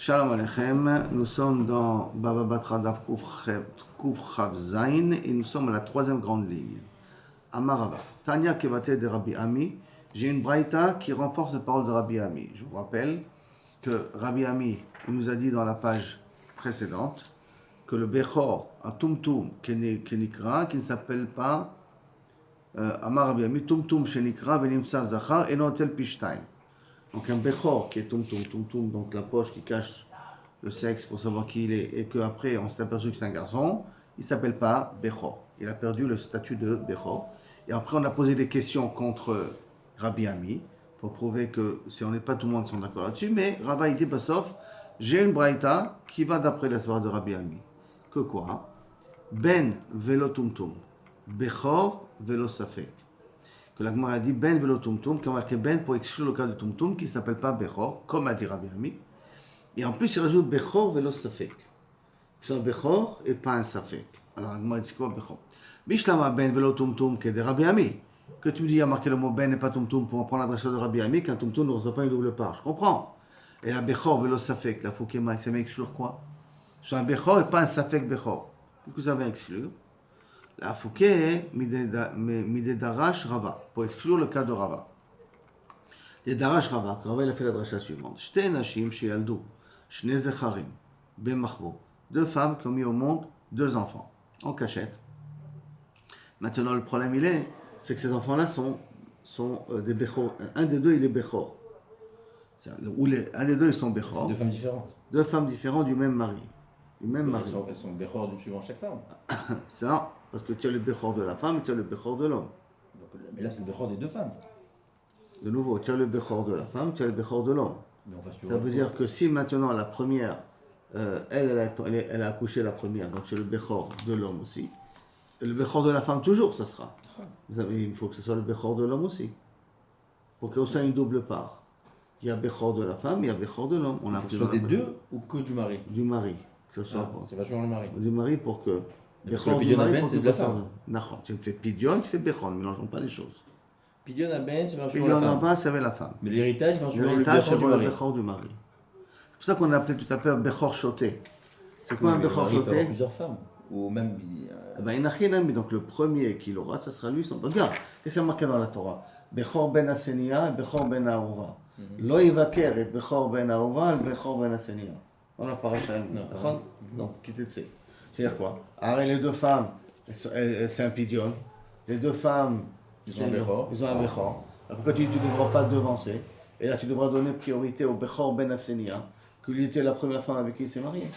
Shalom Aleichem, nous sommes dans Baba Batra Daf Kuf Chav Zain et nous sommes à la troisième grande ligne. Amarava, Tanya Kevate de Rabbi Ami, j'ai une braïta qui renforce les paroles de Rabbi Ami. Je vous rappelle que Rabbi Ami il nous a dit dans la page précédente que le Bechor, un Tumtum Kenikra, qui ne s'appelle pas Amar Rabbi Ami, Tumtum Shenikra, Venimsa Zachar, et non tel Pishtain. Donc un Bechor qui est Tumtum, donc la poche qui cache le sexe pour savoir qui il est, et qu'après on s'est aperçu que c'est un garçon, il ne s'appelle pas Bechor. Il a perdu le statut de Bechor. Et après on a posé des questions contre Rabbi Ami, pour prouver que si on n'est pas tout le monde sont d'accord là-dessus, mais Rava il dit, sauf, j'ai une braïta qui va d'après l'histoire de Rabbi Ami. Que quoi? Ben velo tumtum, Bechor velo safek. Que la Gemara a dit Ben velo tumtum, qui a marqué Ben pour exclure le cas de tumtum qui ne s'appelle pas Bechor, comme a dit Rabbi Ami. Et en plus, il rajoute Bechor velo safek. C'est un Bechor et pas un safek. Alors, la Gemara dit quoi Bechor? Bishlama Ben velo tumtum, qui est de Rabbi Ami. Que tu me dis, il y a marqué le mot Ben et pas tumtum pour en prendre l'adresse de Rabbi Ami, qu'un tumtum ne reçoit pas une double part. Je comprends. Et la Bechor velo safek, la Foukema, il s'est mis exclure quoi? C'est un Bechor et pas un safek Bechor. Qu'est-ce que ça veut exclure? La Fouké, Midé Darash Rava, pour exclure le cas de Rava. Les Darash Rava, Rava il a fait la dracha suivante. Shte Nashim Sheyaldu, Shne Zecharim, Ben Machbo. Deux femmes qui ont mis au monde deux enfants, en cachette. Maintenant, le problème, c'est que ces enfants-là sont des Bechor. Un des deux, il est Bechor. Un des deux, ils sont Bechor. C'est deux femmes différentes. Deux femmes différentes du même mari. Elles sont Bechor du suivant chaque femme. C'est ça, parce que tu as le Bechor de la femme et tu as le Bechor de l'homme. Mais là, c'est le Bechor des deux femmes. De nouveau, tu as le Bechor de la femme, tu as le Bechor de l'homme. Ça veut dire que si maintenant la première, elle a accouché la première, donc c'est le Bechor de l'homme aussi. Le Bechor de la femme toujours, ça sera. Il faut que ce soit le Bechor de l'homme aussi. Pour qu'il y ait une double part. Il y a Bechor de la femme, il y a Bechor de l'homme. Il faut que ce soit des deux ou que du mari? Du mari. C'est vachement le mari. Du mari pour que... Parce que le Pidyon Aben, c'est de la femme. Non, tu fais Pidyon, tu fais Bechor, ne mélangeons pas les choses. Pidyon Aben, c'est vachement la femme. Pidyon Aben, c'est la femme. Mais l'héritage, c'est vachement le Bechor du mari. C'est pour ça qu'on a appelé tout à l'heure Bechor Choté. C'est quoi un Bechor Choté? Il peut avoir plusieurs femmes. Ou même... Donc le premier qui l'aura, ça sera lui. Regarde, qu'est-ce qu'il y a marqué dans la Torah? Bechor ben Asenia et Bechor ben Aouva. Lo yivaker et Bechor ben Aouva et Bechor ben Asenia. On a parlé chez nous. Donc, qui te sait. C'est-à-dire quoi? Alors, les deux femmes, c'est un Pidyon. Les deux femmes, ils ont un Bechor. Alors, pourquoi tu ne devras pas devancer? Et là, tu devras donner priorité au Bechor ben Asenia, que lui était la première femme avec qui il s'est marié.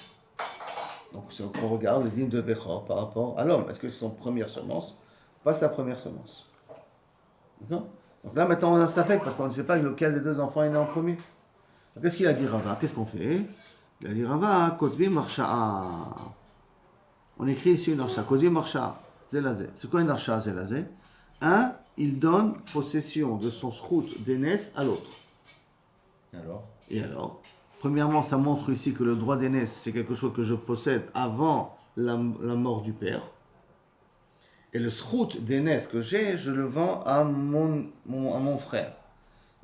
Donc, si on regarde le dîme de Bechor par rapport à l'homme, est-ce que c'est son première semence? Pas sa première semence. D'accord? Donc là, maintenant, on a ça fait parce qu'on ne sait pas lequel des deux enfants est né en premier. Donc, qu'est-ce qu'il a dit Rava? Qu'est-ce qu'on fait? Il a dit Rava, Kotvi Marsha'a. On écrit ici une Arsha. Kotvi Marsha'a. Zelazé. C'est quoi une Arsha Zelazé? Un, il donne possession de son srout d'aînesse à l'autre. Alors? Et alors? Premièrement, ça montre ici que le droit d'aînesse, c'est quelque chose que je possède avant la mort du père. Et le srout d'aînesse que j'ai, je le vends à mon frère.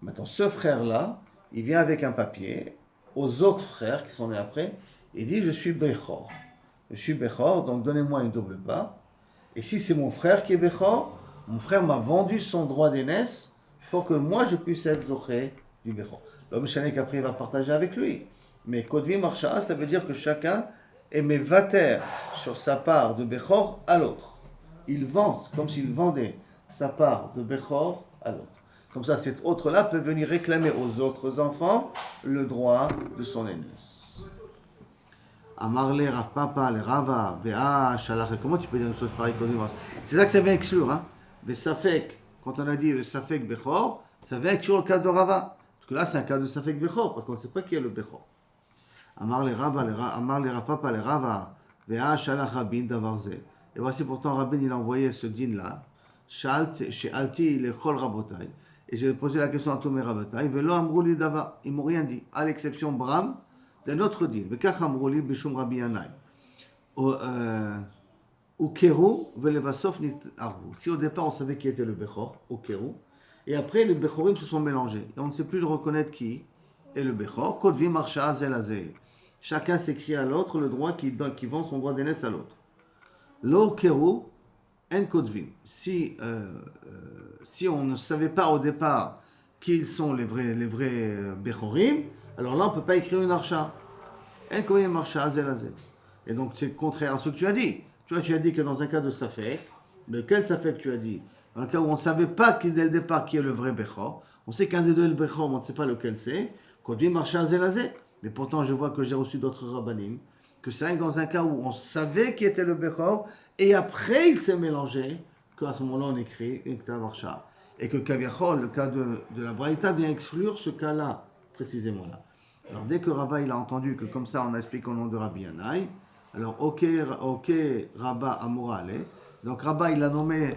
Maintenant, ce frère-là, il vient avec un papier aux autres frères qui sont nés après. Il dit, je suis Bechor. Je suis Bechor, donc donnez-moi une double part. Et si c'est mon frère qui est Bechor, mon frère m'a vendu son droit d'aînesse pour que moi, je puisse être Zoché du Bechor. L'homme chané qu'après il va partager avec lui. Mais Kodvi Marsha'a, ça veut dire que chacun est mévater sur sa part de Bechor à l'autre. Il vend, comme s'il vendait sa part de Bechor à l'autre. Comme ça, cet autre-là peut venir réclamer aux autres enfants le droit de son aînesse. Amarle, Rav Papa, le Rava, Vea, Shalach. Comment tu peux dire une chose pareille? C'est ça que ça vient exclure. Hein? Mais Safek, quand on a dit le Safek Bechor, ça vient exclure le cas de Rava. Parce que là, c'est un cas de Safek Bechor, parce qu'on ne sait pas qui est le Bechor. Amar le Rav Papa, le Rava, Vea, Shalach Rabin, Davarze. Et voici pourtant, Rabin, il a envoyé ce din-là. Chez Alti, le Chol Rabotai. Et j'ai posé la question à tous mes Rabotai. Velo Amrouli Dava. Ils ne m'ont rien dit. À l'exception Bram, d'un autre din. Vekach Amrouli Bishum Rabbi Yanai. Ou Keru, Velevasov Nit Arvu. Si au départ, on savait qui était le Bechor, au Keru. Et après, les Bechorim se sont mélangés. Et on ne sait plus le reconnaître qui et le Bechor, Kodvim Marsha Zelazé. Chacun s'écrit à l'autre le droit qui vend son droit d'aînesse à l'autre. Lo Keru En Kodvim. Si on ne savait pas au départ qu'ils sont les vrais Bechorim, alors là on ne peut pas écrire une Archa. En Kodvim Marsha Zelazé. Et donc c'est contraire à ce que tu as dit. Tu as dit que dans un cas de Safek, de quel Safek tu as dit? Dans le cas où on ne savait pas dès le départ qui est le vrai Bechor, on sait qu'un des deux est le Bechor, mais on ne sait pas lequel c'est. Kodvim Marsha Zelazé. Mais pourtant, je vois que j'ai reçu d'autres rabbanim, que c'est dans un cas où on savait qui était le Bechor, et après il s'est mélangé, qu'à ce moment-là on écrit une Ktav Marsha. Et que Kaviachol, le cas de la Braïta, vient exclure ce cas-là, précisément là. Alors dès que Rava il a entendu que comme ça on a expliqué au nom de Rabbi Yanaï, alors ok Rabba Amorale, donc Rabba il a nommé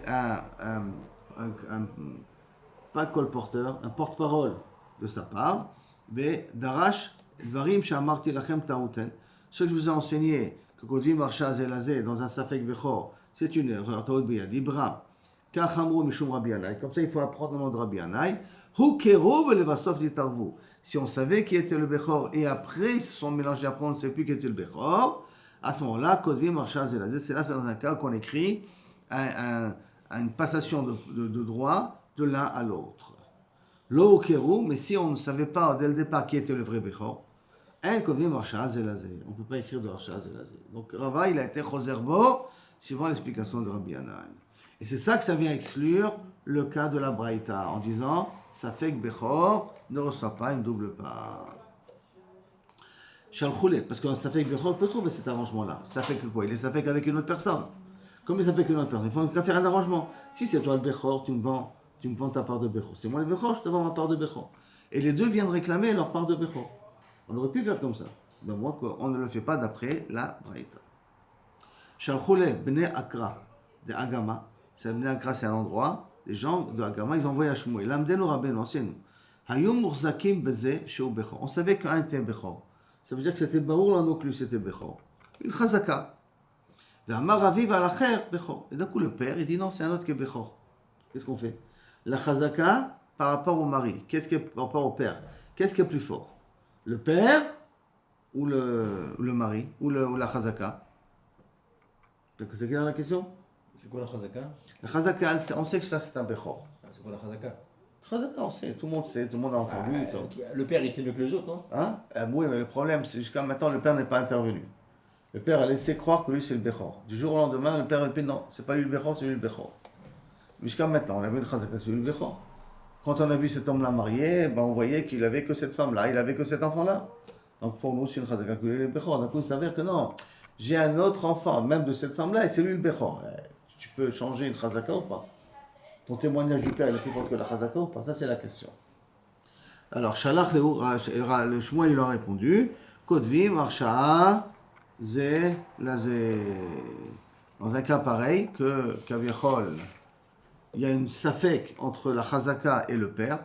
pas colporteur, un porte-parole de sa part, mais Darash Dvarim Shamarti Lachem Taouten. Ce que je vous ai enseigné, que Kodvim Marsha Zelazé dans un Safek Bechor, c'est une erreur, Taout Biyad, Ibra, Kachamro Mishum Rabbi Yanaï. Comme ça, il faut apprendre le nom de Rabbi Yanaï. Hu Kero Levasof Litarvu. Si on savait qui était le Bechor et après ils se sont mélangés, après on ne sait plus qui était le Bechor, à ce moment-là, Kodvim Marsha Zelazé, c'est dans un cas qu'on écrit une passation de droit de l'un à l'autre. Lo Keru, mais si on ne savait pas dès le départ qui était le vrai Bechor, on ne peut pas écrire de Harsha Zelazé. Donc Rava, il a été Chozerbo, suivant l'explication de Rabbi Yanaï. Et c'est ça que ça vient exclure le cas de la Braïta, en disant, ça fait que Bechor ne reçoit pas une double part. Shalchoulé, parce que ça fait que Bechor peut trouver cet arrangement-là. Ça fait que quoi? Il est ça fait qu'avec une autre personne. Comme il s'appelle qu'une autre personne, il faut qu'à faire un arrangement. Si c'est toi le Bechor, tu me vends ta part de Bechor. C'est moi le Bechor, je te vends ma part de Bechor. Et les deux viennent réclamer leur part de Bechor. On aurait pu faire comme ça. Ben moi, on ne le fait pas d'après la Braïta. Shalchoulé, Bnei Akra, de Agama. Bnei Akra, c'est un endroit. Les gens de Agama, ils envoient à Shmuel. L'amdeno Rabbeinu, c'est nous. Hayum Murzakim Beze, Sheu Bechor. On savait qu'un était Bechor. Ça veut dire que c'était Baour, là non plus, c'était Bechor. Une Chazaka. Et d'un coup, le père, il dit non, c'est un autre qui est Bechor. Qu'est-ce qu'on fait? La Chazaka par rapport au mari. Qu'est-ce qui est par rapport au père? Qu'est-ce qui est plus fort? Le père ou le mari ou la Chazaka? C'est clair la question? C'est quoi la Chazaka? La Chazaka, on sait que ça c'est un Bechor. C'est quoi la Chazaka? Chazaka, on sait, tout le monde sait, tout le monde a entendu. Le père, il sait mieux que les autres, non? Hein? Oui, mais le problème, c'est jusqu'à maintenant, le père n'est pas intervenu. Le père a laissé croire que lui c'est le Bechor. Du jour au lendemain, le père a dit non, c'est pas lui le Bechor, c'est lui le Bechor. Jusqu'à maintenant, on a vu le Chazaka, c'est lui le Bechor. Quand on a vu cet homme-là marié, ben on voyait qu'il avait que cette femme-là, il avait que cet enfant-là. Donc pour nous, c'est une Chazaka que lui le Bechor. Donc il s'avère que non, j'ai un autre enfant, même de cette femme-là, et c'est lui le Bechor. Tu peux changer une Chazaka ou pas? Ton témoignage du père il est plus fort que la Chazaka ou pas? Ça c'est la question. Alors, Shalach le Shmuel il a répondu, Kodvim, Arsha'a, Zé, Lazé. Dans un cas pareil, que Kaviachol, il y a une safek entre la Chazaka et le père,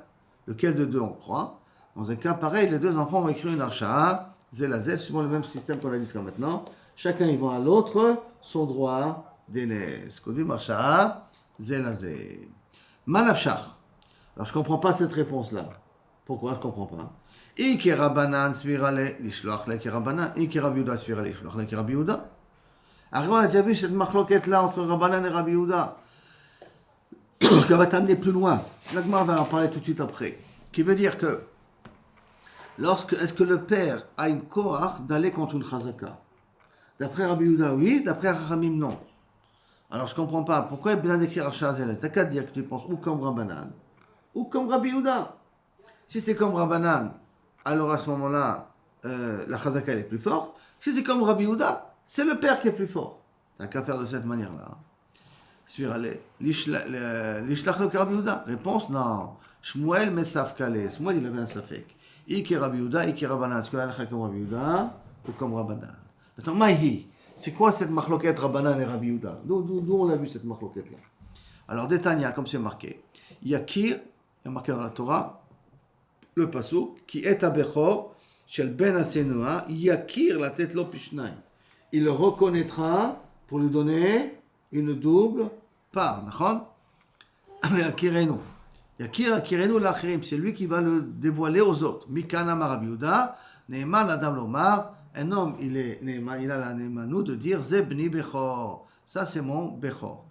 lequel de deux on croit. Dans un cas pareil, les deux enfants vont écrire une Arsha'a, Zé, Lazé, suivant le même système qu'on a dit jusqu'à maintenant. Chacun y vend à l'autre son droit d'aînesse. Kodvim, Arsha'a, Zé, Lazé. Manafshach. Alors, je ne comprends pas cette réponse-là. Pourquoi? Je ne comprends pas. Iki Rabbanan svirale lishloach le Rabbanan, Iki Rabbi Yehuda svirale lishloach le Rabbi Yehuda. Alors on a déjà vu cette machloquette là entre Rabbanan et Rabbi Yehuda, qui va t'amener plus loin. L'Agma va en parler tout de suite après. Qui veut dire que est-ce que le père a une koach d'aller contre une chazaka? D'après Rabbi Yehuda, oui. D'après Rachamim, non. Alors je ne comprends pas. Pourquoi il vient d'écrire Arshaz? T'as qu'à dire que tu penses ou comme Rabbanan ou comme Rabbi Yehuda. Si c'est comme Rabbanan, alors à ce moment-là, la chazaka elle est plus forte. Si c'est comme Rabbi Yehuda, c'est le père qui est plus fort. T'as qu'à faire de cette manière-là. L'ishlach le Rabbi Yehuda. Réponse, non. Shmuel mesaf kale. Shmuel il avait un safek. Iki Rabbi Yehuda, Iki Rabbanan. Est-ce que la halakha comme Rabbi Yehuda ou comme Rabbanan? Maintenant, maïhi. C'est quoi cette machloquette Rabbanan et Rabbi Yehuda? D'où on a vu cette machloquette-là? Alors, Détania, comme c'est marqué. Yakir, il y a marqué dans la Torah, le pasuk, qui est à Bechor, shel ben asenoa, yakir la tête lopishnai. Il le reconnaîtra pour lui donner une double part. Yakirenu. Yakir akirenu l'achirim, c'est lui qui va le dévoiler aux autres. Mikana Rabbi Yehuda, Neeman Adam Lomar, un homme, il est Neeman, il a la Neemanu de dire Zebni Bechor, ça c'est mon Bechor.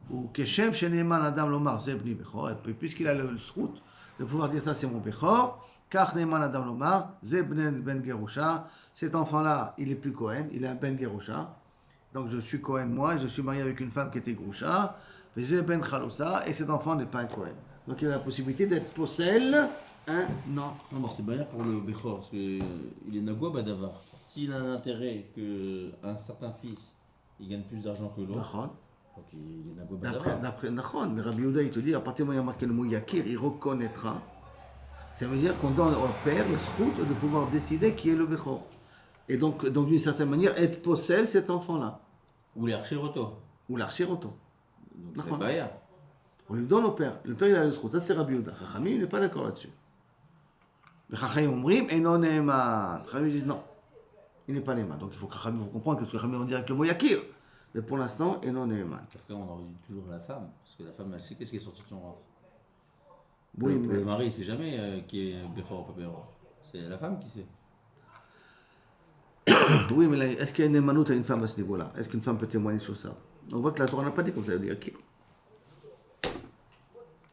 Ou Keshem chez Neeman Adam Lomar, Zebni Bechor, et puis puisqu'il a le srout de pouvoir dire ça c'est mon Bechor, car Neeman Adam Lomar, Zebni Ben Gerusha, cet enfant-là, il est plus Cohen, il est un Ben Gerusha. Donc je suis Cohen moi, je suis marié avec une femme qui était Gerusha, Ben Chalousa, et cet enfant n'est pas un Cohen. Donc il a la possibilité d'être possèle un enfant. Non, mais c'est bien pour le Bechor, parce qu'il est Nagua Badavar. S'il a un intérêt qu'un certain fils il gagne plus d'argent que l'autre, Nachon. donc il est Nagua Badavar. D'après Nachon, mais Rabbi Yehuda il te dit, à partir du moment où il y a marqué le mot Yakir, il reconnaîtra. Ça veut dire qu'on donne au père le srout de pouvoir décider qui est le Bechor. Et donc d'une certaine manière, être possèle cet enfant-là. Ou l'Archiroto. Ou l'archiroto. Donc D'accord. c'est Baya. On lui donne au père. Le père il a le srout. Ça c'est Rabbi Yehuda. Chachamim il n'est pas d'accord là-dessus. Les Chachamim omrim et non Neeman. Chachamim disent non. Il n'est pas Neeman. Donc il faut comprendre que Chachamim vont dire avec le mot Yakir. Mais pour l'instant, et non Neeman. Sauf qu'on aurait dit toujours la femme, parce que la femme elle sait qu'est-ce qui est sorti de son ventre. Oui, Le mais mari il sait jamais qui est Bechor ou pas Bechor. C'est la femme qui sait. oui, mais là, est-ce qu'il y a une émanoute à une femme à ce niveau-là? Est-ce qu'une femme peut témoigner sur ça? On voit que la Torah n'a pas dit qu'on savait dire qui.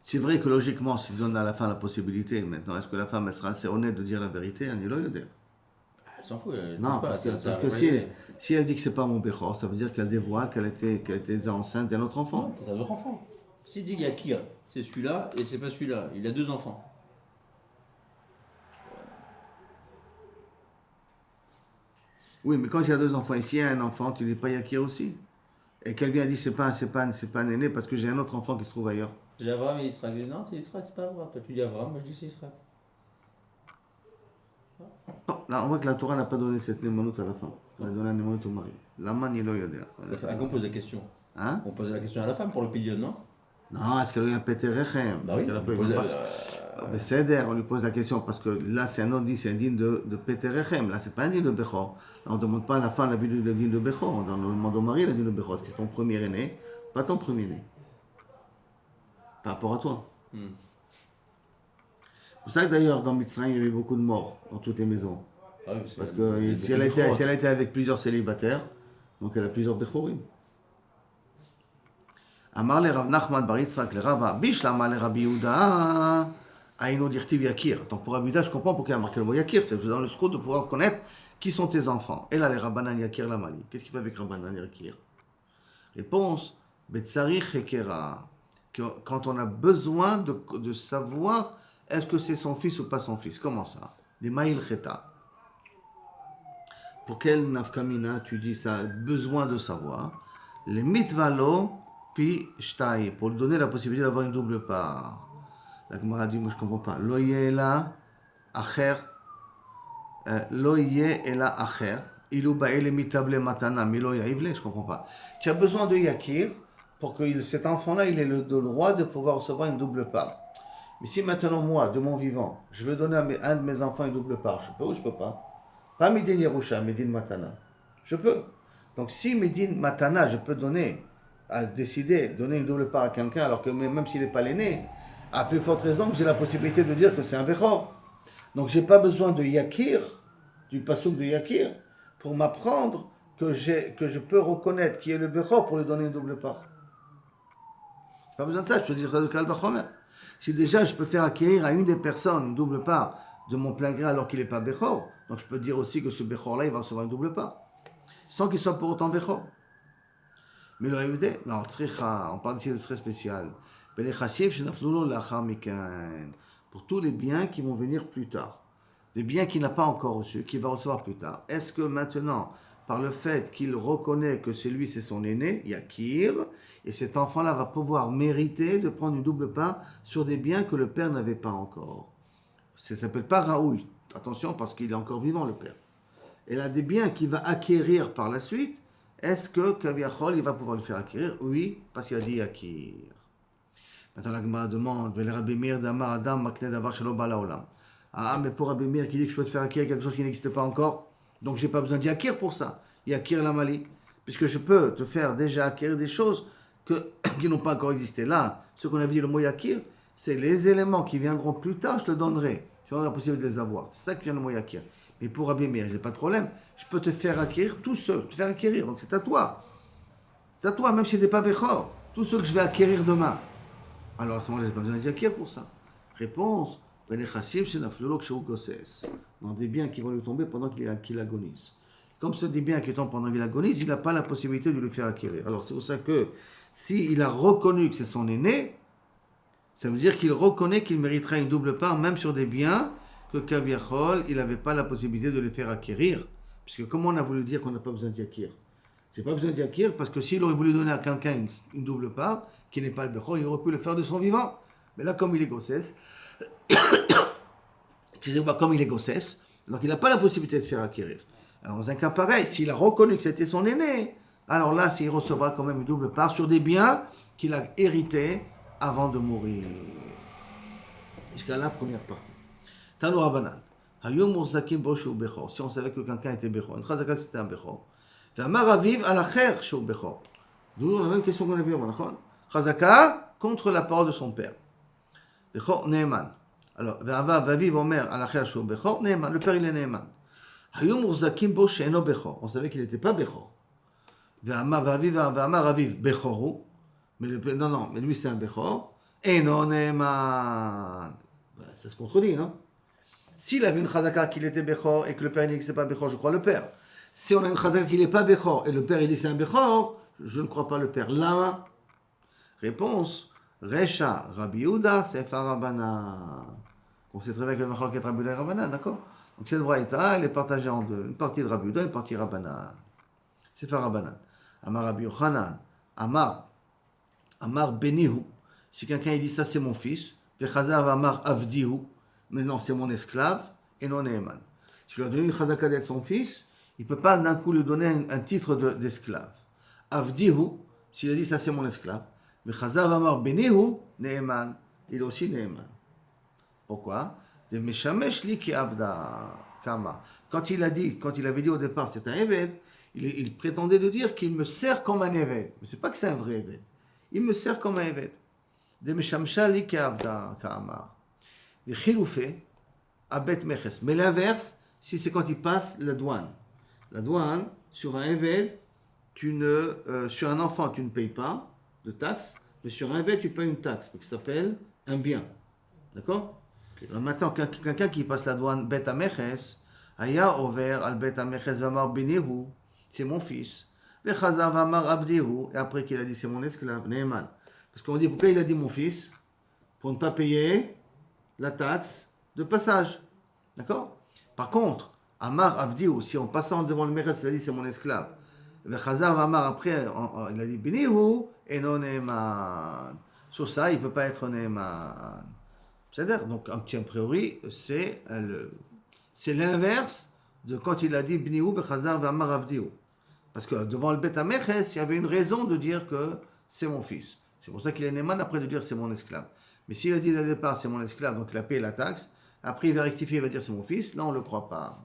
C'est vrai que logiquement, si on donne à la femme la possibilité, maintenant, est-ce que la femme elle sera assez honnête de dire la vérité? Elle s'en fout, elle Non, touche pas. parce que, ça parce que arrive. si elle dit que c'est pas mon Bechor, ça veut dire qu'elle dévoile qu'elle était enceinte d'un autre enfant. Non, c'est un autre enfant. S'il dit Yakir, c'est celui-là et c'est pas celui-là. Il a 2 enfants. Oui, mais quand il y a 2 enfants ici, il y a un enfant, tu dis pas Yakir aussi? Et quelqu'un dit c'est pas un aîné parce que j'ai un autre enfant qui se trouve ailleurs. J'ai Avram et Israël. Non, c'est Israël, c'est pas Avram. Toi tu dis Avram, moi je dis c'est Israël. Non, là, on voit que la Torah n'a pas donné cette némanoute à la femme. Elle a donné un némanoute au mari. Laman, il À qui on pose la question? Hein? On pose la question à la femme pour le pidyon, non? Non, est-ce qu'elle a eu un pété rechem? Bah oui, Parce qu'elle a on pas eu- pose, Mais c'est d'air, on lui pose la question parce que là, c'est un autre dit, c'est un digne de pété rechem. Là, c'est pas un digne de Bechor. Là, on ne demande pas à la femme la vie du digne de Bechor. On demande au mari la digne de Bechor. Est-ce que c'est ton premier aîné? Pas ton premier né. Par rapport à toi. Hmm. C'est pour ça que d'ailleurs, dans Mitzrayim, il y avait beaucoup de morts dans toutes les maisons. Ah oui, Parce il y que a si elle, beaucoup de si elle a été avec plusieurs célibataires, donc elle a plusieurs Bechorim. Amar le Rav Nachman bar Yitzhak le Rav Bishlama le Rabbi Yehuda Aïno dirtiv Yakir. Donc pour Rabbi Yehuda, je comprends pourquoi il a marqué le mot Yakir. C'est dans le scout de pouvoir connaître qui sont tes enfants. Et là, les Rabbanan Yakir la Mali. Qu'est-ce qu'il fait avec Rabbanan Yakir? Réponse Betsarich Hekera. Quand on a besoin de savoir est-ce que c'est son fils ou pas son fils. Comment ça? Des Maïl Cheta. Pour quel nafkamina tu dis ça? Besoin de savoir. Les mitvalo pi shtai. Pour lui donner la possibilité d'avoir une double part. La Gemara dit, moi je comprends pas. Lo yeh la acher. Lo yeh ela acher. Ilu ba'ele mitable matana. Milo yaivle. Je comprends pas. Tu as besoin de yakir pour que cet enfant-là, il ait le droit de pouvoir recevoir une double part. Mais si maintenant, moi, de mon vivant, je veux donner à un de mes enfants une double part, je peux ou je peux pas? Pas Midin Yerusha, Midin Matana. Je peux. Donc si Midin Matana, je peux donner, à décider, donner une double part à quelqu'un, alors que même s'il n'est pas l'aîné, à plus forte raison que j'ai la possibilité de dire que c'est un Bechor. Donc j'ai pas besoin de Yakir, du passouk de Yakir, pour m'apprendre que je peux reconnaître qui est le Bechor pour lui donner une double part. J'ai pas besoin de ça, je peux dire ça de Kal Vachomer. Si déjà je peux faire acquérir à une des personnes une double part de mon plein gré alors qu'il n'est pas Bechor, donc je peux dire aussi que ce Bechor-là, il va recevoir une double part, sans qu'il soit pour autant Bechor. Mais le révité, non, on parle ici de très spécial. Pour tous les biens qui vont venir plus tard, des biens qu'il n'a pas encore reçus, qu'il va recevoir plus tard. Est-ce que maintenant, par le fait qu'il reconnaît que celui c'est son aîné, Yakir, et cet enfant-là va pouvoir mériter de prendre une double part sur des biens que le père n'avait pas encore? Ça ne s'appelle pas Raoui. Attention, parce qu'il est encore vivant, le père. Et là, des biens qu'il va acquérir par la suite, est-ce que Kaviachol, il va pouvoir le faire acquérir? Oui, parce qu'il a dit Yakir. Maintenant, la Gemara demande, Rabbi Meir d'Amar Adam Makne Davar Shalom Bala Olam. Ah, mais pour Rabbi Meir qui dit que je peux te faire acquérir quelque chose qui n'existe pas encore, donc j'ai pas besoin d'Yakir pour ça. Yakir la Mali. Puisque je peux te faire déjà acquérir des choses qui n'ont pas encore existé. Là, ce qu'on a dit, le mot Yakir, C'est les éléments qui viendront plus tard, je te donnerai. Tu auras la possibilité de les avoir. C'est ça qui vient de moi acquérir. Mais pour Rabbi Meir, j'ai pas de problème. Je peux te faire acquérir tout seul, te faire acquérir. Donc c'est à toi. C'est à toi, même si tu n'es pas Bechor. Tout ce que je vais acquérir demain. Alors à ce moment-là, j'ai pas besoin d'acquérir pour ça. Réponse. Dans des biens qui vont lui tomber pendant qu'il agonise. Comme ce des biens qui tombent pendant qu'il agonise, il n'a pas la possibilité de lui faire acquérir. Alors c'est pour ça que s'il a reconnu que c'est son aîné, ça veut dire qu'il reconnaît qu'il méritera une double part, même sur des biens que Kaviachol, il n'avait pas la possibilité de les faire acquérir. Puisque comment on a voulu dire qu'on n'a pas besoin d'y acquérir? C'est pas besoin d'y acquérir parce que s'il aurait voulu donner à quelqu'un une double part, qui n'est pas le Bechor, il aurait pu le faire de son vivant. Mais là, comme il est gossesse, excusez-moi, comme il est gossesse, donc il n'a pas la possibilité de faire acquérir. Alors dans un cas pareil, s'il a reconnu que c'était son aîné, alors là, il recevra quand même une double part sur des biens qu'il a hérités avant de mourir. Jusqu'à la première partie. Tanu Rabbanan. Hayom Murzakim Boshu Bechor. Si on savait que quelqu'un était Bechor, une chazaka que c'était un Bechor. Amar Aviv Alacher Shou Bechor. D'où la même question qu'on a vue avant. Chazaka contre la parole de son père. Bechor Neeman. Alors, Aviv Omer Alacher Shou Bechor Neeman. Le père il est Neeman. Hayom Murzakim Boshu Eno Bechor. On savait qu'il n'était pas Bechor. Amar Aviv Bechoru. Mais mais lui c'est un Bechor. Eno Neeman. Ça se contredit, non? S'il avait une chazaka qu'il était Bechor et que le père dit que c'est pas Bechor, je crois le père. Si on a une chazaka qu'il n'est pas Bechor et le père il dit c'est un Bechor, je ne crois pas le père. Lama. Réponse. Recha Rabbi Yehuda Sefer Rabbanan. On sait très bien que le Machlok est Rabbi Yehuda et Rabbanan, d'accord? Donc cette braïta, elle est partagée en deux. Une partie de Rabbi Yehuda, une partie Rabbanan. Sefer Rabbanan. Amar Rabbi Yochanan. Amar Benihu. Si quelqu'un il dit ça c'est mon fils. Vechazav Amar Avdihu. Mais non, c'est mon esclave, et non Neeman. Si je lui ai donné une chazaka d'être son fils, il ne peut pas d'un coup lui donner un titre d'esclave. Avdihu, s'il a dit ça c'est mon esclave, mais chazav amar benihu, Neeman, il est aussi Neeman. Pourquoi? De meshamesh li ki avda kama. Quand il avait dit au départ c'est un Eved, il prétendait de dire qu'il me sert comme un Eved. Mais c'est pas que c'est un vrai Eved. Il me sert comme un Eved. De meshamsha li ki avda kama. Mais l'inverse, si c'est quand il passe la douane. La douane, sur un Eved, sur un enfant, tu ne payes pas de taxe, mais sur un Eved, tu payes une taxe, qui s'appelle un bien. D'accord? Alors maintenant, quelqu'un qui passe la douane Bet Ameches, Aya over al Bet Ameches Vamar Benihu, c'est mon fils. Vechazav Vamar Abdihu, et après qu'il a dit c'est mon esclave, Neeman. Parce qu'on dit pourquoi il a dit mon fils? Pour ne pas payer la taxe de passage. D'accord? Par contre, Amar Avdiou, si en passant devant le Mérès, il a dit c'est mon esclave. Chazar Amar après, il a dit Benihu et non Neeman. Sur ça, il ne peut pas être Neeman. C'est-à-dire, donc, a priori, c'est l'inverse de quand il a dit Benihu et Chazar Amar Avdiou. Parce que devant le Bet Amechès, il y avait une raison de dire que c'est mon fils. C'est pour ça qu'il est Neeman après de dire c'est mon esclave. Mais s'il a dit dès le départ, c'est mon esclave, donc il a payé la taxe, après il va rectifier, il va dire c'est mon fils, là on ne le croit pas.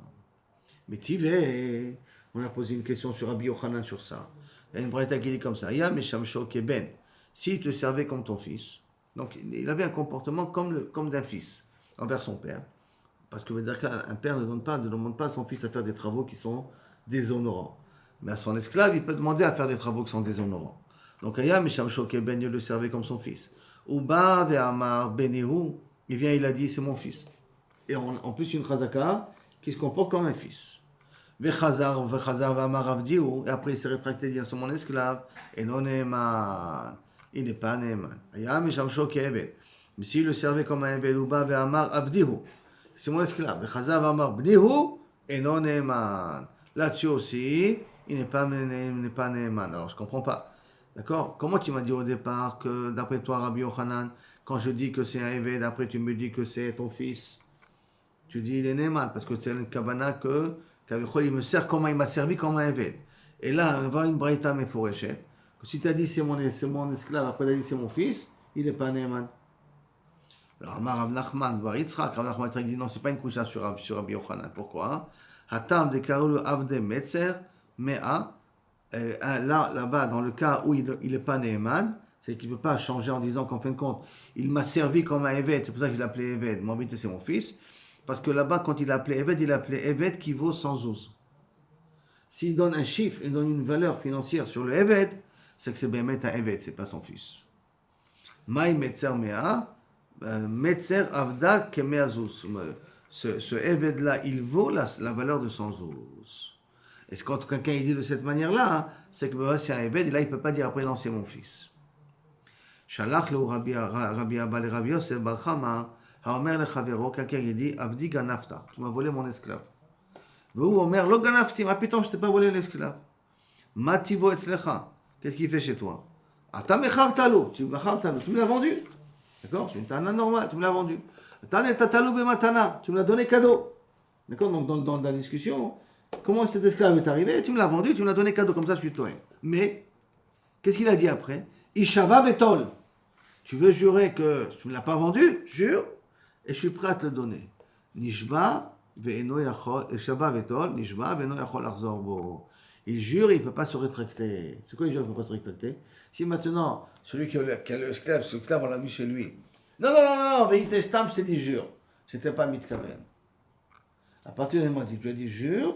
Mais Tivé, on a posé une question sur Rabbi Yochanan sur ça. Il y a une braïta qui dit comme ça, Ya Meshamsho Keben, s'il te servait comme ton fils, donc il avait un comportement comme d'un fils envers son père, parce que un père ne demande pas à son fils à faire des travaux qui sont déshonorants. Mais à son esclave, il peut demander à faire des travaux qui sont déshonorants. Donc Ya Meshamsho Keben, il le servait comme son fils. Uba ve'amar benihu, il vient, il a dit, c'est mon fils. Et en plus, une chazaka qui se comporte comme un fils. Ve'chazar ve'amar avdihu, et après il s'est rétracté, dit, c'est mon esclave, et non Neeman, il n'est pas Neeman. Aya mishamsho ke'eved, mais s'il le servait comme un eved, uba ve'amar avdihu, c'est mon esclave. Ve'chazar ve'amar benihu, et non Neeman. Là-dessus aussi, il n'est pas Neeman. Alors, je ne comprends pas. D'accord? Comment tu m'as dit au départ que, d'après toi, Rabbi Yochanan, quand je dis que c'est un Eved, après tu me dis que c'est ton fils, tu dis il est Neeman, parce que c'est une Kabbalah il me sert comme il m'a servi comme un Eved. Et là, on va une braïta meforeshet, que si tu as dit c'est mon esclave, après tu as dit c'est mon fils, il n'est pas Neeman. Alors, Rav Nachman, Rav Nachman dit non, c'est pas une coucha sur Rabbi Yochanan. Pourquoi? Hatam de Karulu Avde Metzer, Mea. Là-bas, dans le cas où il n'est pas Neeman, C'est qu'il ne peut pas changer en disant qu'en fin de compte, il m'a servi comme un Eved, c'est pour ça que je l'appelais Eved. Moi, en vérité, c'est mon fils. Parce que là-bas, quand il l'appelait Eved, il l'appelait Eved qui vaut 100 ouz. S'il donne un chiffre, il donne une valeur financière sur le Eved, c'est que c'est bien mettre un Eved, c'est pas son fils. Maï Metzer Mea, Metzer Avda Kemeazuz. Ce Eved-là, il vaut la valeur de 100 ouz. Et quand quelqu'un il dit de cette manière-là, hein, c'est que c'est un Eved, et là, il ne peut pas dire après, non, c'est mon fils. Shalach le Rabbi Abba le Rabbi Yosef bar Chama, haomer le chavero, quelqu'un il dit, Avdi ganafta, tu m'as volé mon esclave. Vous, Omer, lo ganafti, ma putain, je t'ai pas volé l'esclave. Mativo etzlecha, qu'est-ce qu'il fait chez toi? Ata mechartalo, tu me l'as vendu. D'accord? C'est une tana normale, tu me l'as vendu. Ata tatalo bematana, tu me l'as donné cadeau. D'accord? Donc dans la discussion, comment cet esclave est arrivé? Tu me l'as vendu, tu me l'as donné cadeau, comme ça je suis toi. Mais, qu'est-ce qu'il a dit après? Ishava vetol. Tu veux jurer que tu ne me l'as pas vendu? Jure, et je suis prêt à te le donner. Nishba ve'eno yachol, Ishava vetol, Nishba ve'eno yachol arzor bo. Il jure, il ne peut pas se rétracter. C'est quoi il jure, il ne peut pas se rétracter? Si maintenant, celui qui a l'esclave, ce esclave, on l'a vu chez lui. Non, vérité stam, je t'ai dit jure. C'était pas mitkaven. À partir du moment où tu as dit jure,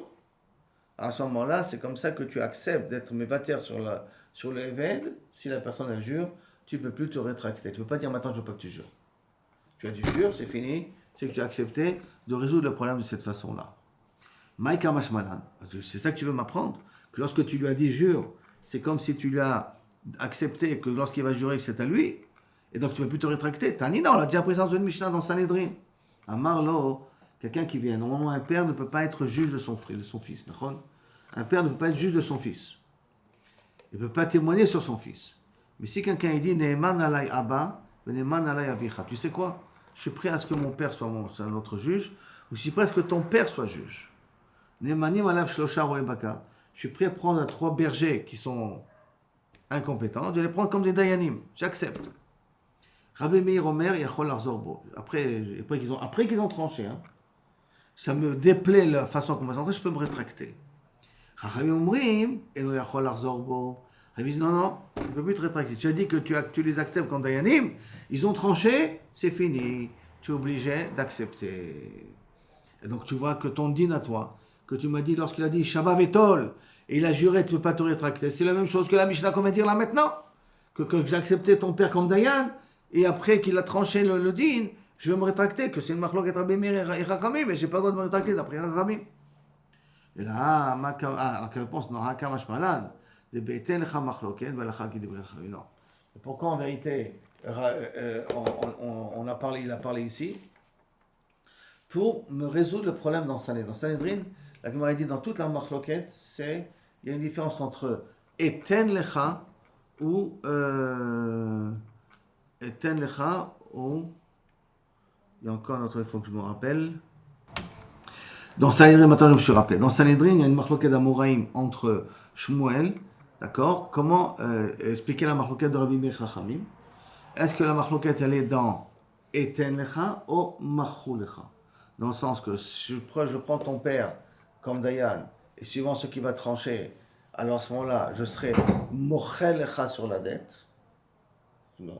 à ce moment-là, c'est comme ça que tu acceptes d'être mévater sur le Eved. Si la personne a jure, tu ne peux plus te rétracter. Tu ne peux pas dire maintenant je ne veux pas que tu jures. Tu as dit jure, c'est fini. C'est que tu as accepté de résoudre le problème de cette façon-là. Maïka Mashmalan, c'est ça que tu veux m'apprendre? Que lorsque tu lui as dit jure, c'est comme si tu lui as accepté que lorsqu'il va jurer que c'est à lui, et donc tu ne peux plus te rétracter. Tanina, on l'a déjà présenté dans une Mishnah dans Sanhedrin. Amarlo, quelqu'un qui vient. Normalement, un père ne peut pas être juge de son fils. Un père ne peut pas être juge de son fils. Il ne peut pas témoigner sur son fils. Mais si quelqu'un dit Ne'eman alay Abba, Ne'eman alay Avicha, tu sais quoi? Je suis prêt à ce que mon père soit notre juge, ou si presque que ton père soit juge. Ne'emanim alav shlosha roe baka. Je suis prêt à prendre 3 bergers qui sont incompétents, de les prendre comme des dayanim. J'accepte. Rabbi Meir Omer yachol arzorbo. Après qu'ils ont tranché, hein, ça me déplaît la façon comment ils ont tranché, je peux me rétracter. Chachamim omrim eno yachol arzorbo. Rabbi dit non, tu ne peux plus te rétracter. Tu as dit que tu les acceptes comme dayanim, ils ont tranché, c'est fini. Tu es obligé d'accepter. Et donc tu vois que ton din à toi, que tu m'as dit lorsqu'il a dit Shabbat Vetol, et il a juré, tu ne peux pas te rétracter. C'est la même chose que la Mishnah qu'on va dire là maintenant. Que j'ai accepté ton père comme Dayan, et après qu'il a tranché le din, je vais me rétracter, que c'est une marloquette Rabbi Meir et Chachamim, mais je n'ai pas le droit de me rétracter d'après Chachamim. Et là, la réponse, non, Hakamash Malad, de Beiten Lecha Marloquette, Valacha Kidibri Chachamim. Non. Et pourquoi en vérité, il a parlé ici? Pour me résoudre le problème dans Sanhedrin. Dans Sanhedrin, la Gemara dit dans toute la marloquette, il y a une différence entre Eten Lecha ou Eten Lecha ou il y a encore un autre, il faut que je me rappelle. Dans Sanhedrin, maintenant je me suis rappelé. Dans Sanhedrin, il y a une marloquette d'Amoraïm entre Shmuel, d'accord? Comment expliquer la marloquette de Rabbi Meir Chachamim? Est-ce que la marloquette elle est dans Eten Lecha ou Machou Lecha? Dans le sens que je prends ton père comme Dayan, et suivant ce qui va trancher, alors à ce moment-là, je serai Mochel Lecha sur la dette.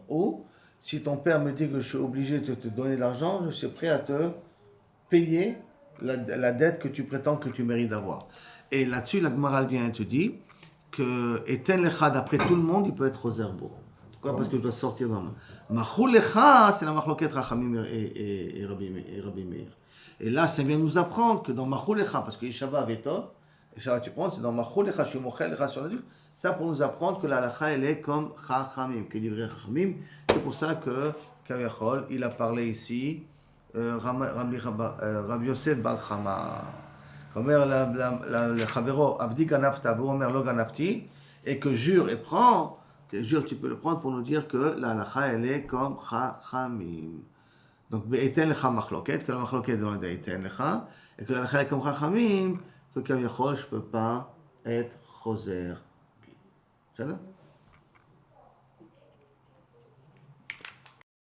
Ou, si ton père me dit que je suis obligé de te donner de l'argent, je suis prêt à te payer la dette que tu prétends que tu mérites d'avoir. Et là-dessus, la Gemara vient et te dit que Eten Lecha, d'après tout le monde, il peut être aux herbeaux. Pourquoi? Parce que je dois sortir dans Machou Lecha, c'est la marloquette Rachamim et Rabbi Meir. Et là, ça vient nous apprendre que dans Machou Lecha, parce que Ishava Vetol, Ishava tu prends, c'est dans Machou Lecha, je suis Mochel Lecha sur l'adulte, ça pour nous apprendre que la Lacha, elle est comme Chachamim, que livré Chachamim. C'est pour ça que Kavachol, il a parlé ici, Rabbi Yosef bar Chama. Omer le Chavero, Avdi Ganafta, vous Omer lo Ganafti, et que jure et prend. Jure, tu peux le prendre pour nous dire que la halakha, elle est comme Chachamim. Donc, Be'eten lecha machloket, que la machloket est dans le Be'eten lecha, et que la halakha est comme Chachamim, que Kavachol, je ne peux pas être choser. C'est ça?